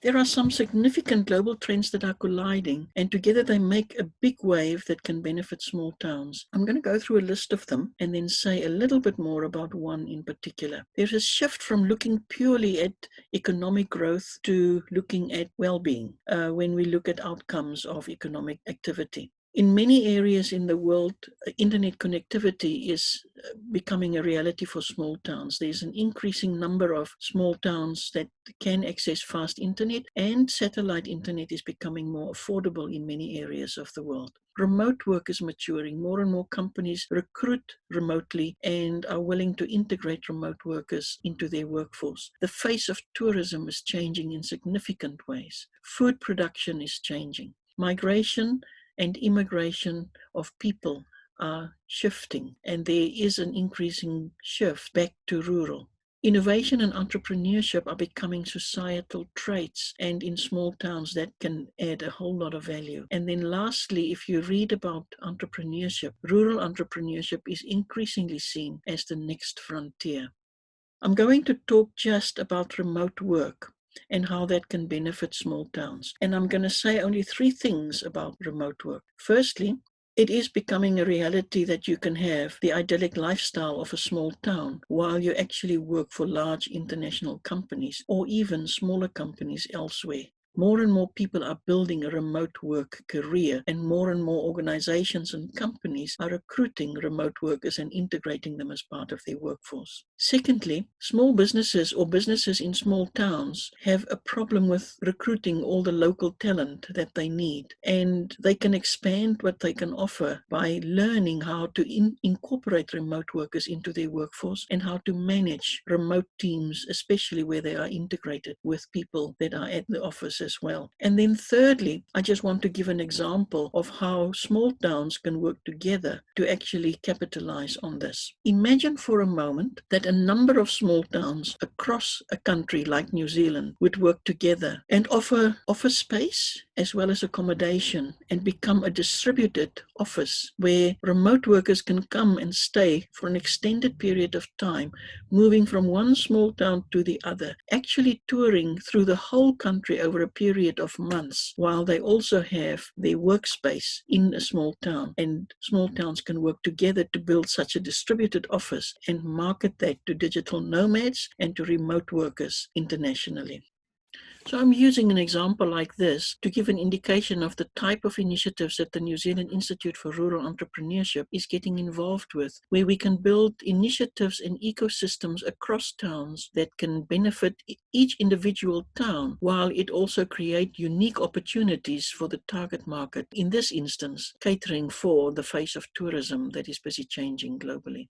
There are some significant global trends that are colliding, and together they make a big wave that can benefit small towns. I'm going to go through a list of them and then say a little bit more about one in particular. There's a shift from looking purely at economic growth to looking at well-being when we look at outcomes of economic activity. In many areas in the world, internet connectivity is becoming a reality for small towns. There's an increasing number of small towns that can access fast internet, and satellite internet is becoming more affordable in many areas of the world. Remote work is maturing. More and more companies recruit remotely and are willing to integrate remote workers into their workforce. The face of tourism is changing in significant ways. Food production is changing. Migration and immigration of people are shifting, and there is an increasing shift back to rural. Innovation and entrepreneurship are becoming societal traits, and in small towns that can add a whole lot of value. And then lastly, if you read about entrepreneurship, rural entrepreneurship is increasingly seen as the next frontier. I'm going to talk just about remote work and how that can benefit small towns. And I'm going to say only 3 things about remote work. Firstly, it is becoming a reality that you can have the idyllic lifestyle of a small town while you actually work for large international companies or even smaller companies elsewhere. More and more people are building a remote work career, and more organizations and companies are recruiting remote workers and integrating them as part of their workforce. Secondly, small businesses or businesses in small towns have a problem with recruiting all the local talent that they need, and they can expand what they can offer by learning how to incorporate remote workers into their workforce and how to manage remote teams, especially where they are integrated with people that are at the office as well. And then thirdly, I just want to give an example of how small towns can work together to actually capitalize on this. Imagine for a moment that a number of small towns across a country like New Zealand would work together and offer office space as well as accommodation and become a distributed office where remote workers can come and stay for an extended period of time, moving from one small town to the other, actually touring through the whole country over a period of months, while they also have their workspace in a small town. And small towns can work together to build such a distributed office and market that to digital nomads and to remote workers internationally. So I'm using an example like this to give an indication of the type of initiatives that the New Zealand Institute for Rural Entrepreneurship is getting involved with, where we can build initiatives and ecosystems across towns that can benefit each individual town, while it also create unique opportunities for the target market, in this instance, catering for the face of tourism that is busy changing globally.